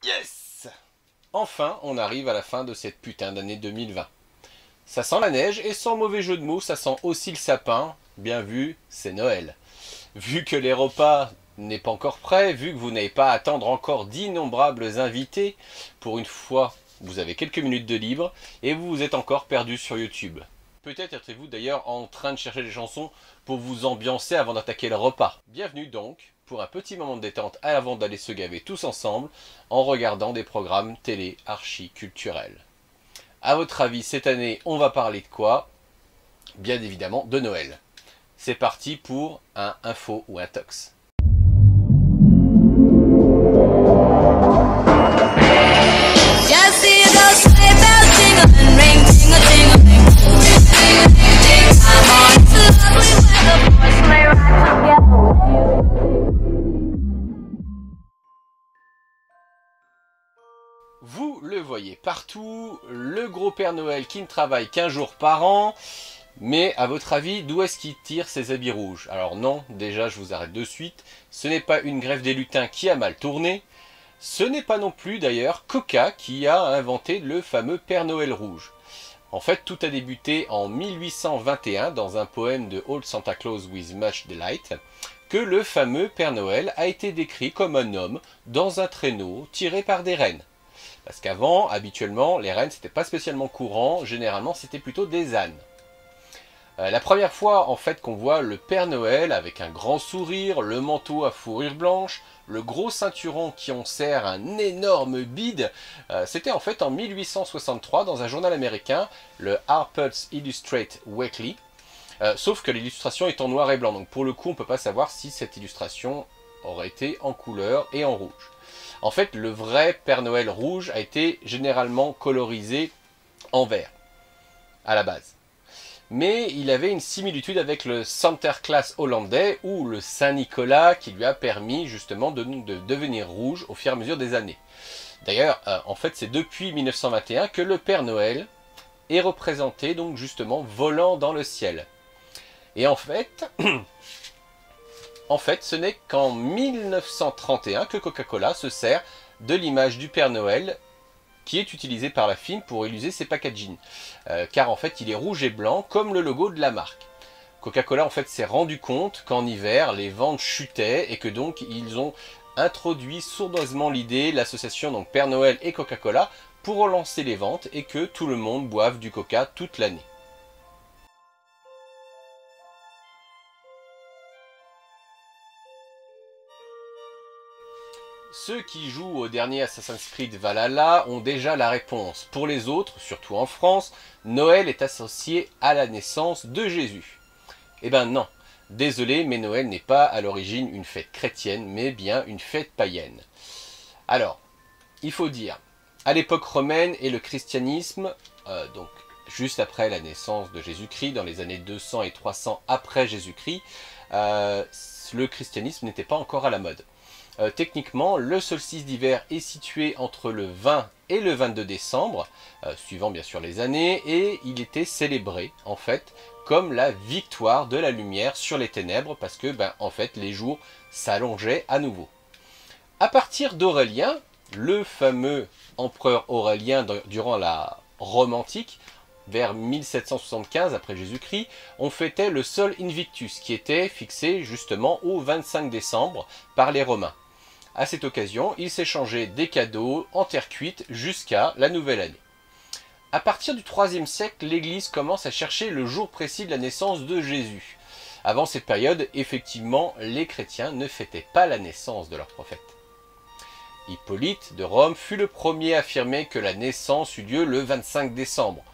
Yes! Enfin, on arrive à la fin de cette putain d'année 2020. Ça sent la neige et sans mauvais jeu de mots, ça sent aussi le sapin. Bien vu, c'est Noël. Vu que les repas n'est pas encore prêt, vu que vous n'avez pas à attendre encore d'innombrables invités, pour une fois, vous avez quelques minutes de libre et vous vous êtes encore perdu sur YouTube. Peut-être êtes-vous d'ailleurs en train de chercher des chansons pour vous ambiancer avant d'attaquer le repas. Bienvenue donc pour un petit moment de détente avant d'aller se gaver tous ensemble en regardant des programmes télé archi-culturels. A votre avis, cette année, on va parler de quoi? Bien évidemment, de Noël. C'est parti pour un info ou un tox. Vous le voyez partout, le gros Père Noël qui ne travaille qu'un jour par an. Mais à votre avis, d'où est-ce qu'il tire ses habits rouges? Alors non, déjà je vous arrête de suite, ce n'est pas une grève des lutins qui a mal tourné, ce n'est pas non plus d'ailleurs Coca qui a inventé le fameux Père Noël rouge. En fait, tout a débuté en 1821 dans un poème de Old Santa Claus with Much Delight, que le fameux Père Noël a été décrit comme un homme dans un traîneau tiré par des rennes. Parce qu'avant, habituellement, les rennes c'était pas spécialement courant, généralement c'était plutôt des ânes. La première fois en fait qu'on voit le Père Noël avec un grand sourire, le manteau à fourrure blanche, le gros ceinturon qui en sert un énorme bide, c'était en fait en 1863 dans un journal américain, le Harper's Illustrated Weekly, sauf que l'illustration est en noir et blanc, donc pour le coup on ne peut pas savoir si cette illustration aurait été en couleur et en rouge. En fait le vrai Père Noël rouge a été généralement colorisé en vert, à la base. Mais il avait une similitude avec le Sinterklaas hollandais ou le Saint-Nicolas qui lui a permis justement de devenir rouge au fur et à mesure des années. D'ailleurs, en fait, c'est depuis 1921 que le Père Noël est représenté donc justement volant dans le ciel. Et en fait, ce n'est qu'en 1931 que Coca-Cola se sert de l'image du Père Noël qui est utilisé par la firme pour illustrer ses packaging. Car en fait il est rouge et blanc comme le logo de la marque. Coca-Cola en fait s'est rendu compte qu'en hiver les ventes chutaient et que donc ils ont introduit sournoisement l'idée, l'association donc Père Noël et Coca-Cola pour relancer les ventes et que tout le monde boive du Coca toute l'année. Ceux qui jouent au dernier Assassin's Creed Valhalla ont déjà la réponse. Pour les autres, surtout en France, Noël est associé à la naissance de Jésus. Eh ben non, désolé, mais Noël n'est pas à l'origine une fête chrétienne, mais bien une fête païenne. Alors, il faut dire, à l'époque romaine et le christianisme, donc juste après la naissance de Jésus-Christ, dans les années 200 et 300 après Jésus-Christ, le christianisme n'était pas encore à la mode. Techniquement, le solstice d'hiver est situé entre le 20 et le 22 décembre, suivant bien sûr les années, et il était célébré en fait comme la victoire de la lumière sur les ténèbres, parce que en fait les jours s'allongeaient à nouveau. À partir d'Aurélien, le fameux empereur Aurélien durant la Rome antique, vers 1775 après Jésus-Christ, on fêtait le Sol Invictus, qui était fixé justement au 25 décembre par les Romains. À cette occasion, ils s'échangeaient des cadeaux en terre cuite jusqu'à la nouvelle année. À partir du IIIe siècle, l'Église commence à chercher le jour précis de la naissance de Jésus. Avant cette période, effectivement, les chrétiens ne fêtaient pas la naissance de leur prophète. Hippolyte de Rome fut le premier à affirmer que la naissance eut lieu le 25 décembre.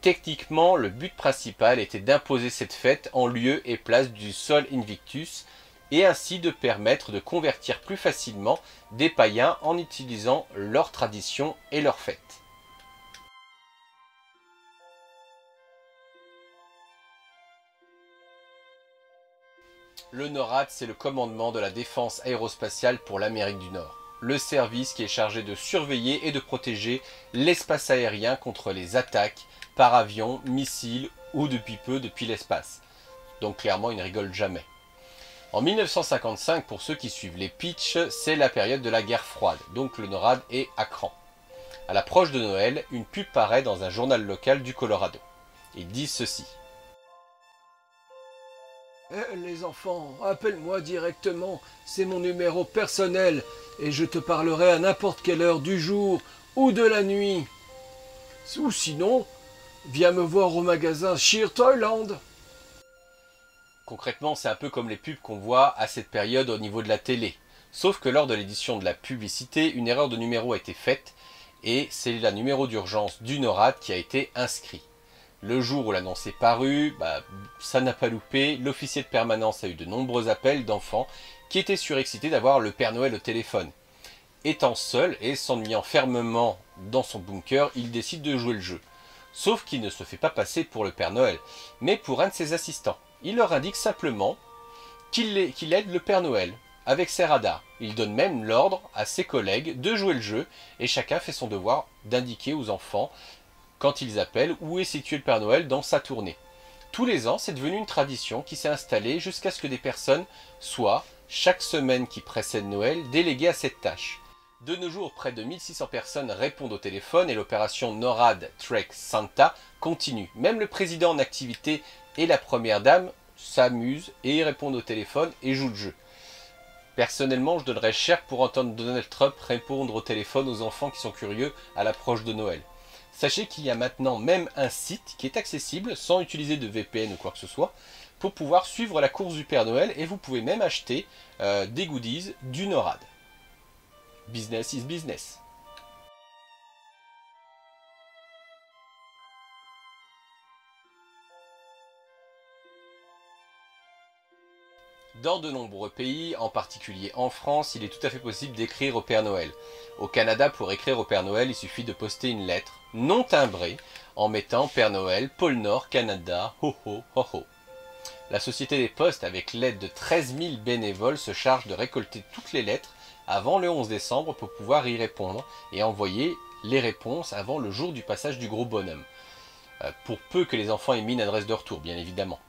Techniquement, le but principal était d'imposer cette fête en lieu et place du Sol Invictus, et ainsi de permettre de convertir plus facilement des païens en utilisant leurs traditions et leurs fêtes. Le NORAD, c'est le commandement de la défense aérospatiale pour l'Amérique du Nord. Le service qui est chargé de surveiller et de protéger l'espace aérien contre les attaques par avion, missiles ou depuis peu depuis l'espace. Donc clairement, ils ne rigolent jamais. En 1955, pour ceux qui suivent les pitchs, c'est la période de la guerre froide, donc le NORAD est à cran. À l'approche de Noël, une pub paraît dans un journal local du Colorado. Ils disent ceci. Les enfants, appelle-moi directement, c'est mon numéro personnel et je te parlerai à n'importe quelle heure du jour ou de la nuit. Ou sinon, viens me voir au magasin Sheer Toyland. Concrètement, c'est un peu comme les pubs qu'on voit à cette période au niveau de la télé. Sauf que lors de l'édition de la publicité, une erreur de numéro a été faite et c'est le numéro d'urgence du NORAD qui a été inscrit. Le jour où l'annonce est parue, ça n'a pas loupé, l'officier de permanence a eu de nombreux appels d'enfants qui étaient surexcités d'avoir le Père Noël au téléphone. Étant seul et s'ennuyant fermement dans son bunker, il décide de jouer le jeu. Sauf qu'il ne se fait pas passer pour le Père Noël, mais pour un de ses assistants. Il leur indique simplement qu'il aide le Père Noël avec ses radars. Il donne même l'ordre à ses collègues de jouer le jeu et chacun fait son devoir d'indiquer aux enfants quand ils appellent où est situé le Père Noël dans sa tournée. Tous les ans, c'est devenu une tradition qui s'est installée jusqu'à ce que des personnes soient, chaque semaine qui précède Noël, déléguées à cette tâche. De nos jours, près de 1600 personnes répondent au téléphone et l'opération NORAD Trek Santa continue. Même le président en activité et la première dame s'amusent et répondent au téléphone et jouent le jeu. Personnellement, je donnerais cher pour entendre Donald Trump répondre au téléphone aux enfants qui sont curieux à l'approche de Noël. Sachez qu'il y a maintenant même un site qui est accessible sans utiliser de VPN ou quoi que ce soit pour pouvoir suivre la course du Père Noël et vous pouvez même acheter des goodies du NORAD. Business is business. Dans de nombreux pays, en particulier en France, il est tout à fait possible d'écrire au Père Noël. Au Canada, pour écrire au Père Noël, il suffit de poster une lettre non timbrée en mettant Père Noël, pôle Nord, Canada, ho ho ho ho. La Société des Postes, avec l'aide de 13 000 bénévoles, se charge de récolter toutes les lettres avant le 11 décembre pour pouvoir y répondre et envoyer les réponses avant le jour du passage du gros bonhomme. Pour peu que les enfants aient mis une adresse de retour, bien évidemment.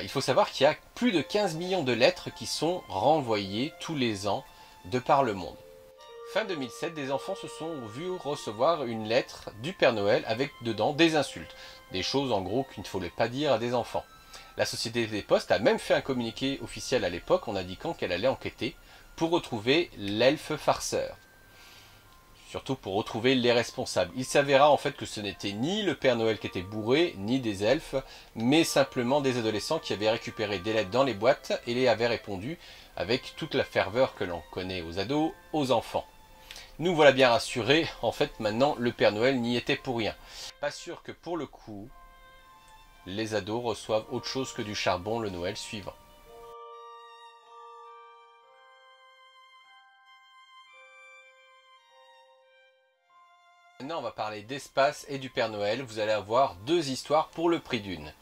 Il faut savoir qu'il y a plus de 15 millions de lettres qui sont renvoyées tous les ans de par le monde. Fin 2007, des enfants se sont vus recevoir une lettre du Père Noël avec dedans des insultes. Des choses en gros qu'il ne fallait pas dire à des enfants. La Société des Postes a même fait un communiqué officiel à l'époque en indiquant qu'elle allait enquêter pour retrouver l'elfe farceur. Surtout pour retrouver les responsables. Il s'avéra en fait que ce n'était ni le Père Noël qui était bourré, ni des elfes, mais simplement des adolescents qui avaient récupéré des lettres dans les boîtes et les avaient répondues avec toute la ferveur que l'on connaît aux ados, aux enfants. Nous voilà bien rassurés, en fait maintenant le Père Noël n'y était pour rien. Pas sûr que pour le coup, les ados reçoivent autre chose que du charbon le Noël suivant. Maintenant on va parler d'espace et du Père Noël, vous allez avoir deux histoires pour le prix d'une.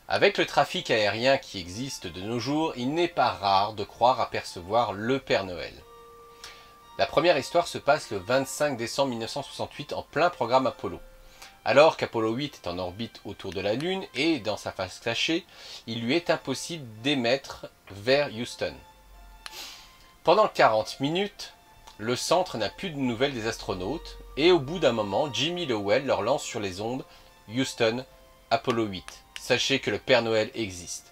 Avec le trafic aérien qui existe de nos jours, il n'est pas rare de croire apercevoir le Père Noël. La première histoire se passe le 25 décembre 1968 en plein programme Apollo. Alors qu'Apollo 8 est en orbite autour de la Lune et dans sa face cachée, il lui est impossible d'émettre vers Houston. Pendant 40 minutes, le centre n'a plus de nouvelles des astronautes et au bout d'un moment, Jimmy Lowell leur lance sur les ondes « Houston, Apollo 8. Sachez que le Père Noël existe ».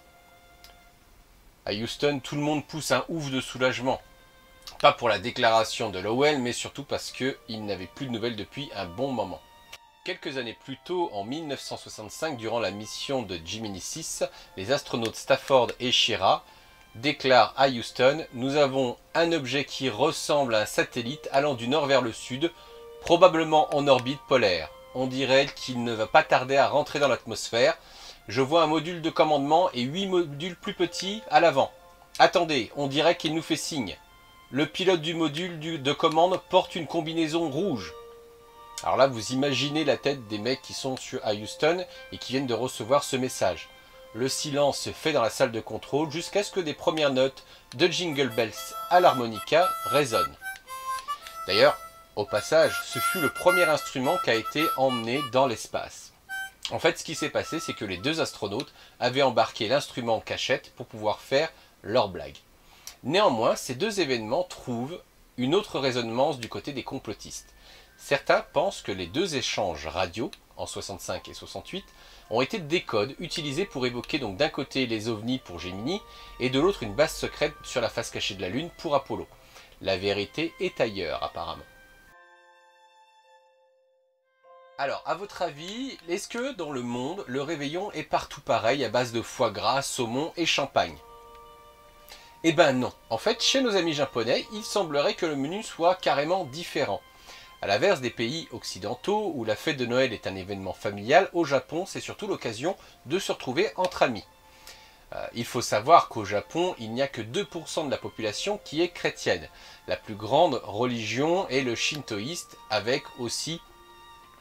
À Houston, tout le monde pousse un ouf de soulagement. Pas pour la déclaration de Lowell, mais surtout parce qu'il n'avait plus de nouvelles depuis un bon moment. Quelques années plus tôt, en 1965, durant la mission de Gemini 6, les astronautes Stafford et Schirra déclarent à Houston « Nous avons un objet qui ressemble à un satellite allant du nord vers le sud, probablement en orbite polaire. On dirait qu'il ne va pas tarder à rentrer dans l'atmosphère. Je vois un module de commandement et 8 modules plus petits à l'avant. Attendez, on dirait qu'il nous fait signe. Le pilote du module de commande porte une combinaison rouge. » Alors là, vous imaginez la tête des mecs qui sont à Houston et qui viennent de recevoir ce message. Le silence se fait dans la salle de contrôle jusqu'à ce que des premières notes de Jingle Bells à l'harmonica résonnent. D'ailleurs, au passage, ce fut le premier instrument qui a été emmené dans l'espace. En fait, ce qui s'est passé, c'est que les deux astronautes avaient embarqué l'instrument en cachette pour pouvoir faire leurs blagues. Néanmoins, ces deux événements trouvent une autre résonance du côté des complotistes. Certains pensent que les deux échanges radio, en 65 et 68, ont été des codes utilisés pour évoquer donc d'un côté les ovnis pour Gemini et de l'autre une base secrète sur la face cachée de la Lune pour Apollo. La vérité est ailleurs apparemment. Alors, à votre avis, est-ce que dans le monde, le réveillon est partout pareil à base de foie gras, saumon et champagne? Eh ben non. En fait, chez nos amis japonais, il semblerait que le menu soit carrément différent. À l'inverse des pays occidentaux où la fête de Noël est un événement familial, au Japon, c'est surtout l'occasion de se retrouver entre amis. Il faut savoir qu'au Japon, il n'y a que 2% de la population qui est chrétienne. La plus grande religion est le shintoïste, avec aussi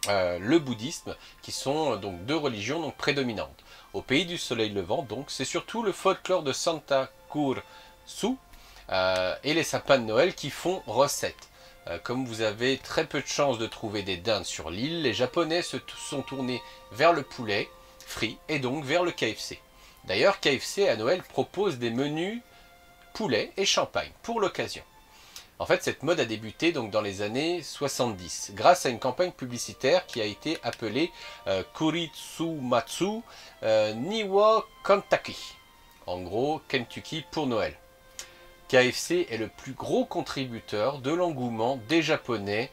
le bouddhisme, qui sont donc deux religions donc prédominantes. Au pays du soleil levant, donc, c'est surtout le folklore de Santa Kursu et les sapins de Noël qui font recette. Comme vous avez très peu de chances de trouver des dindes sur l'île, les Japonais se sont tournés vers le poulet frit et donc vers le KFC. D'ailleurs, KFC à Noël propose des menus poulet et champagne pour l'occasion. En fait, cette mode a débuté donc dans les années 70, grâce à une campagne publicitaire qui a été appelée Kuritsumatsu Niwa Kentucky. En gros, Kentucky pour Noël. KFC est le plus gros contributeur de l'engouement des Japonais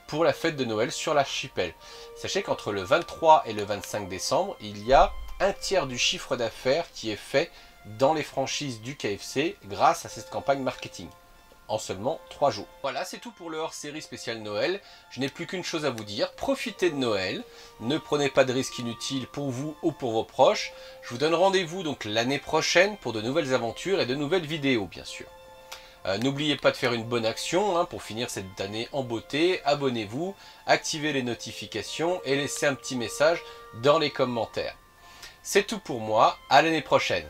pour la fête de Noël sur l'archipel. Sachez qu'entre le 23 et le 25 décembre, il y a un tiers du chiffre d'affaires qui est fait dans les franchises du KFC grâce à cette campagne marketing. En seulement 3 jours. Voilà, c'est tout pour le hors-série spécial Noël. Je n'ai plus qu'une chose à vous dire, profitez de Noël, ne prenez pas de risques inutiles pour vous ou pour vos proches. Je vous donne rendez-vous donc l'année prochaine pour de nouvelles aventures et de nouvelles vidéos bien sûr. N'oubliez pas de faire une bonne action pour finir cette année en beauté, abonnez-vous, activez les notifications et laissez un petit message dans les commentaires. C'est tout pour moi, à l'année prochaine.